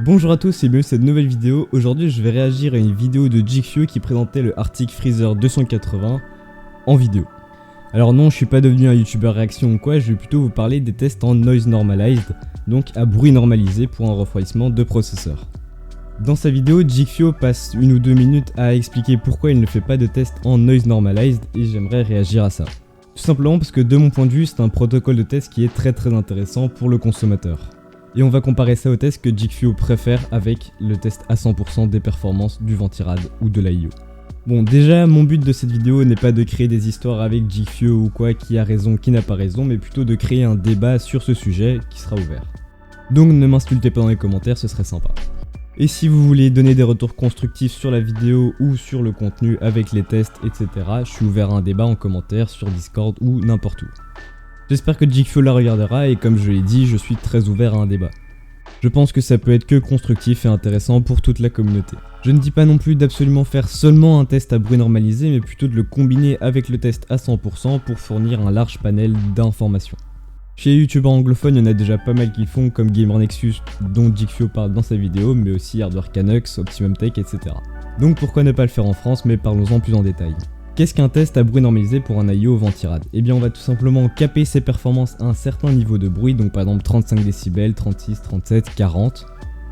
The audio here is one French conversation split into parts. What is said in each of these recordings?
Bonjour à tous et bienvenue dans cette nouvelle vidéo. Aujourd'hui je vais réagir à une vidéo de Geekfio qui présentait le Arctic Freezer 280 en vidéo. Alors non, je suis pas devenu un youtubeur réaction ou quoi, je vais plutôt vous parler des tests en noise normalized, donc à bruit normalisé pour un refroidissement de processeur. Dans sa vidéo, Geekfio passe 1 ou 2 minutes à expliquer pourquoi il ne fait pas de test en noise normalized et j'aimerais réagir à ça. Tout simplement parce que de mon point de vue, c'est un protocole de test qui est très intéressant pour le consommateur. Et on va comparer ça au test que Geekfio préfère avec le test à 100% des performances du Ventirad ou de l'AIO. Bon, déjà, mon but de cette vidéo n'est pas de créer des histoires avec Geekfio ou quoi, qui a raison, qui n'a pas raison, mais plutôt de créer un débat sur ce sujet qui sera ouvert. Donc ne m'insultez pas dans les commentaires, ce serait sympa. Et si vous voulez donner des retours constructifs sur la vidéo ou sur le contenu avec les tests, etc., je suis ouvert à un débat en commentaire sur Discord ou n'importe où. J'espère que Geekfio la regardera et comme je l'ai dit, je suis très ouvert à un débat. Je pense que ça peut être que constructif et intéressant pour toute la communauté. Je ne dis pas non plus d'absolument faire seulement un test à bruit normalisé, mais plutôt de le combiner avec le test à 100% pour fournir un large panel d'informations. Chez les youtubeurs anglophones, il y en a déjà pas mal qui le font, comme Gamer Nexus, dont Geekfio parle dans sa vidéo, mais aussi Hardware Canucks, Optimum Tech, etc. Donc pourquoi ne pas le faire en France, mais parlons-en plus en détail. Qu'est-ce qu'un test à bruit normalisé pour un AIO Ventirad? Eh bien on va tout simplement caper ses performances à un certain niveau de bruit, donc par exemple 35 décibels, 36, 37, 40,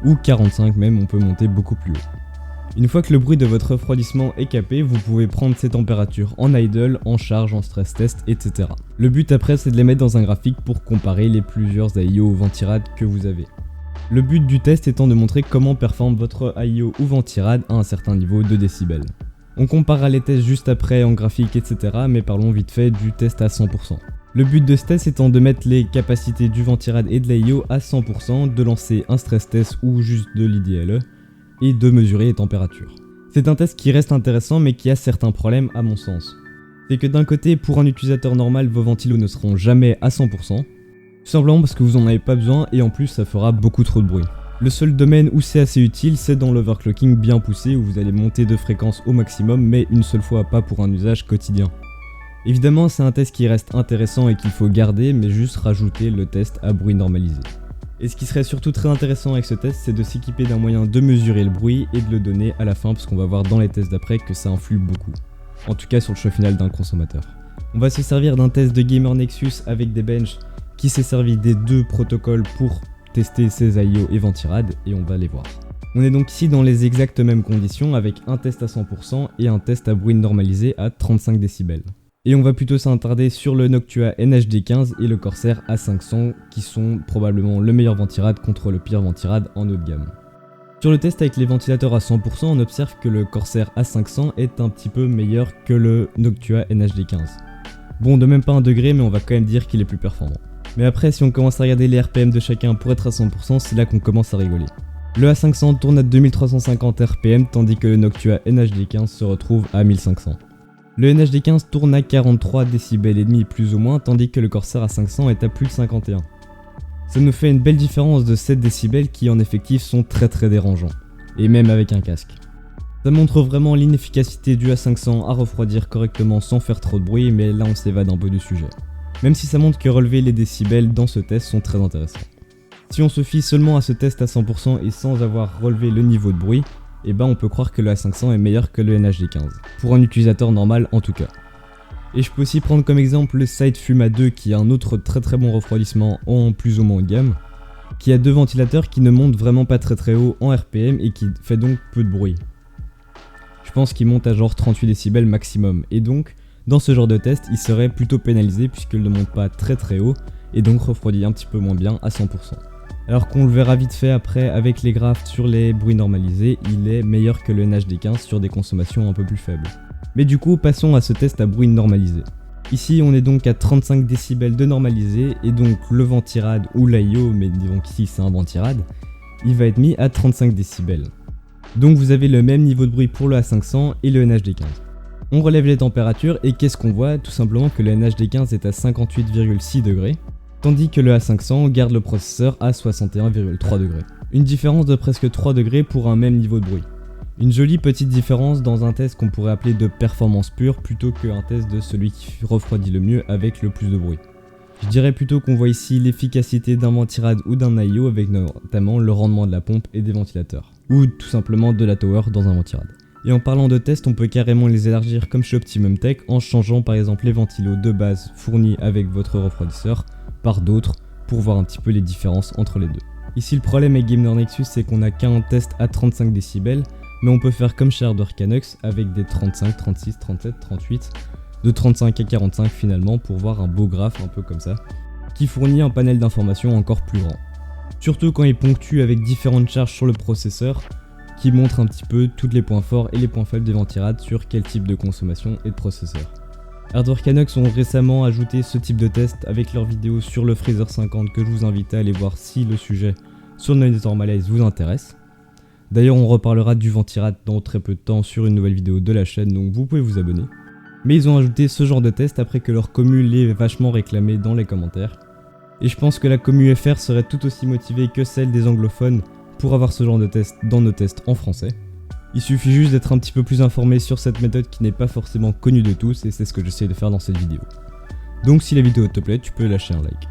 ou 45 même, on peut monter beaucoup plus haut. Une fois que le bruit de votre refroidissement est capé, vous pouvez prendre ces températures en idle, en charge, en stress test, etc. Le but après c'est de les mettre dans un graphique pour comparer les plusieurs AIO Ventirad que vous avez. Le but du test étant de montrer comment performe votre AIO ou Ventirad à un certain niveau de décibels. On comparera les tests juste après en graphique, etc. mais parlons vite fait du test à 100%. Le but de ce test étant de mettre les capacités du Ventirad et de l'AIO à 100%, de lancer un stress test ou juste de l'IDLE, et de mesurer les températures. C'est un test qui reste intéressant mais qui a certains problèmes à mon sens. C'est que d'un côté, pour un utilisateur normal, vos ventilos ne seront jamais à 100%, tout simplement parce que vous en avez pas besoin et en plus ça fera beaucoup trop de bruit. Le seul domaine où c'est assez utile, c'est dans l'overclocking bien poussé où vous allez monter de fréquence au maximum mais une seule fois, pas pour un usage quotidien. Évidemment, c'est un test qui reste intéressant et qu'il faut garder, mais juste rajouter le test à bruit normalisé. Et ce qui serait surtout très intéressant avec ce test, c'est de s'équiper d'un moyen de mesurer le bruit et de le donner à la fin parce qu'on va voir dans les tests d'après que ça influe beaucoup. En tout cas sur le choix final d'un consommateur. On va se servir d'un test de Gamer Nexus avec des benches qui s'est servi des deux protocoles pour tester ses AIO et Ventirad et on va les voir. On est donc ici dans les exactes mêmes conditions avec un test à 100% et un test à bruit normalisé à 35 décibels. Et on va plutôt s'attarder sur le Noctua NHD15 et le Corsair A500 qui sont probablement le meilleur Ventirad contre le pire Ventirad en haut de gamme. Sur le test avec les ventilateurs à 100%, on observe que le Corsair A500 est un petit peu meilleur que le Noctua NHD15. Bon, de même pas un degré, mais on va quand même dire qu'il est plus performant. Mais après, si on commence à regarder les RPM de chacun pour être à 100%, c'est là qu'on commence à rigoler. Le A500 tourne à 2350 RPM, tandis que le Noctua NHD15 se retrouve à 1500. Le NHD15 tourne à 43 décibels et demi plus ou moins, tandis que le Corsair A500 est à plus de 51. Ça nous fait une belle différence de 7 décibels qui en effectif sont très dérangeants, et même avec un casque. Ça montre vraiment l'inefficacité du A500 à refroidir correctement sans faire trop de bruit, mais là on s'évade un peu du sujet. Même si ça montre que relever les décibels dans ce test sont très intéressants. Si on se fie seulement à ce test à 100% et sans avoir relevé le niveau de bruit, et ben on peut croire que le A500 est meilleur que le NHD15, pour un utilisateur normal en tout cas. Et je peux aussi prendre comme exemple le Side Fuma 2 qui a un autre très bon refroidissement en plus ou moins haut de gamme, qui a deux ventilateurs qui ne montent vraiment pas très haut en RPM et qui fait donc peu de bruit. Je pense qu'il monte à genre 38 décibels maximum, et donc dans ce genre de test il serait plutôt pénalisé puisqu'il ne monte pas très haut et donc refroidit un petit peu moins bien à 100%. Alors qu'on le verra vite fait après avec les graphes sur les bruits normalisés, il est meilleur que le NHD15 sur des consommations un peu plus faibles. Mais du coup, passons à ce test à bruit normalisé. Ici, on est donc à 35 décibels de normalisé et donc le Ventirad ou l'AIO, mais disons qu'ici c'est un Ventirad, il va être mis à 35 décibels. Donc vous avez le même niveau de bruit pour le A500 et le NHD15. On relève les températures et qu'est-ce qu'on voit? Tout simplement que le NHD15 est à 58,6 degrés. Tandis que le A500 garde le processeur à 61,3 degrés. Une différence de presque 3 degrés pour un même niveau de bruit. Une jolie petite différence dans un test qu'on pourrait appeler de performance pure plutôt qu'un test de celui qui refroidit le mieux avec le plus de bruit. Je dirais plutôt qu'on voit ici l'efficacité d'un ventirad ou d'un IO avec notamment le rendement de la pompe et des ventilateurs, ou tout simplement de la tower dans un ventirad. Et en parlant de tests, on peut carrément les élargir comme chez Optimum Tech en changeant par exemple les ventilos de base fournis avec votre refroidisseur par d'autres pour voir un petit peu les différences entre les deux. Ici le problème avec Gamer Nexus c'est qu'on n'a qu'un test à 35 décibels, mais on peut faire comme chez Hardware Canucks avec des 35, 36, 37, 38, de 35 à 45 finalement pour voir un beau graphe un peu comme ça, qui fournit un panel d'informations encore plus grand. Surtout quand il ponctue avec différentes charges sur le processeur, qui montre un petit peu tous les points forts et les points faibles des ventirad sur quel type de consommation et de processeur. Hardware Canucks ont récemment ajouté ce type de test avec leur vidéo sur le Freezer 50 que je vous invite à aller voir si le sujet sur le Noise Normalize vous intéresse. D'ailleurs on reparlera du ventirad dans très peu de temps sur une nouvelle vidéo de la chaîne, donc vous pouvez vous abonner. Mais ils ont ajouté ce genre de test après que leur commu l'ait vachement réclamé dans les commentaires. Et je pense que la commu FR serait tout aussi motivée que celle des anglophones pour avoir ce genre de test dans nos tests en français. Il suffit juste d'être un petit peu plus informé sur cette méthode qui n'est pas forcément connue de tous et c'est ce que j'essaie de faire dans cette vidéo. Donc si la vidéo te plaît, tu peux lâcher un like.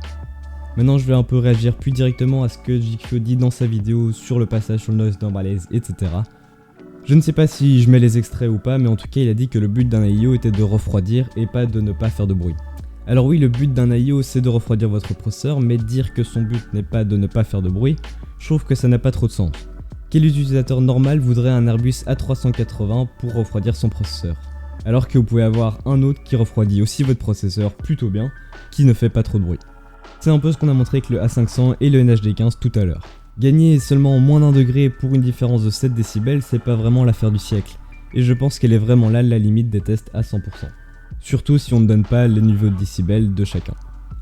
Maintenant je vais un peu réagir plus directement à ce que Jikfyo dit dans sa vidéo sur le passage sur le Noise Normalize, etc. Je ne sais pas si je mets les extraits ou pas, mais en tout cas il a dit que le but d'un IO était de refroidir et pas de ne pas faire de bruit. Alors oui, le but d'un IO c'est de refroidir votre processeur, mais dire que son but n'est pas de ne pas faire de bruit, je trouve que ça n'a pas trop de sens. Quel utilisateur normal voudrait un Airbus A380 pour refroidir son processeur? Alors que vous pouvez avoir un autre qui refroidit aussi votre processeur plutôt bien, qui ne fait pas trop de bruit. C'est un peu ce qu'on a montré avec le A500 et le NHD15 tout à l'heure. Gagner seulement moins d'1 degré pour une différence de 7 décibels, c'est pas vraiment l'affaire du siècle, et je pense qu'elle est vraiment là la limite des tests à 100%. Surtout si on ne donne pas les niveaux de décibels de chacun.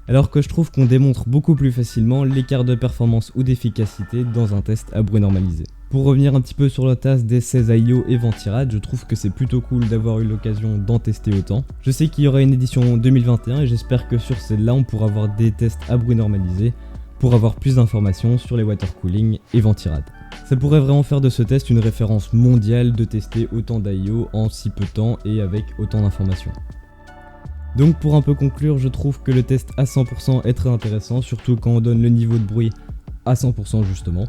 Alors que je trouve qu'on démontre beaucoup plus facilement l'écart de performance ou d'efficacité dans un test à bruit normalisé. Pour revenir un petit peu sur la tasse des 16 IO et ventirad, je trouve que c'est plutôt cool d'avoir eu l'occasion d'en tester autant. Je sais qu'il y aura une édition 2021 et j'espère que sur celle-là on pourra avoir des tests à bruit normalisé pour avoir plus d'informations sur les water cooling et ventirad. Ça pourrait vraiment faire de ce test une référence mondiale de tester autant d'IO en si peu de temps et avec autant d'informations. Donc pour un peu conclure, je trouve que le test à 100% est très intéressant, surtout quand on donne le niveau de bruit à 100% justement.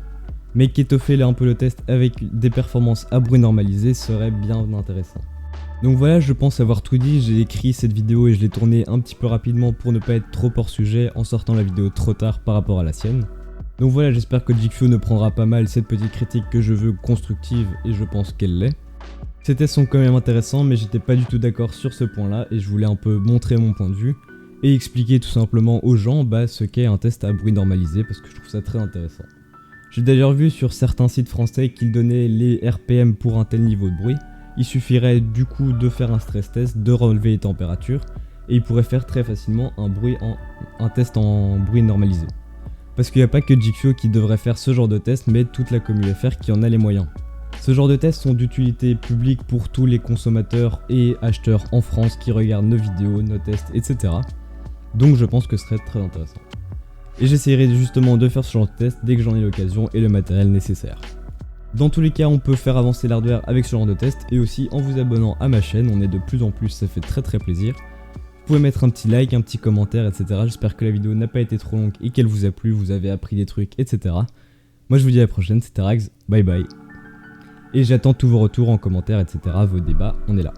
Mais qu'étoffer un peu le test avec des performances à bruit normalisé serait bien intéressant. Donc voilà, je pense avoir tout dit, j'ai écrit cette vidéo et je l'ai tournée un petit peu rapidement pour ne pas être trop hors sujet en sortant la vidéo trop tard par rapport à la sienne. Donc voilà, j'espère que Jikfyo ne prendra pas mal cette petite critique que je veux constructive et je pense qu'elle l'est. Ces tests sont quand même intéressants mais j'étais pas du tout d'accord sur ce point là et je voulais un peu montrer mon point de vue et expliquer tout simplement aux gens ce qu'est un test à bruit normalisé parce que je trouve ça très intéressant. J'ai d'ailleurs vu sur certains sites français qu'ils donnaient les RPM pour un tel niveau de bruit. Il suffirait du coup de faire un stress test, de relever les températures et il pourrait faire très facilement un test en bruit normalisé. Parce qu'il n'y a pas que Jikfyo qui devrait faire ce genre de test mais toute la commu FR qui en a les moyens. Ce genre de tests sont d'utilité publique pour tous les consommateurs et acheteurs en France qui regardent nos vidéos, nos tests, etc. Donc je pense que ce serait très intéressant. Et j'essaierai justement de faire ce genre de test dès que j'en ai l'occasion et le matériel nécessaire. Dans tous les cas, on peut faire avancer l'hardware avec ce genre de test et aussi en vous abonnant à ma chaîne, on est de plus en plus, ça fait très plaisir. Vous pouvez mettre un petit like, un petit commentaire, etc. J'espère que la vidéo n'a pas été trop longue et qu'elle vous a plu, vous avez appris des trucs, etc. Moi je vous dis à la prochaine, c'était Rags, bye bye. Et j'attends tous vos retours en commentaire, etc. Vos débats, on est là.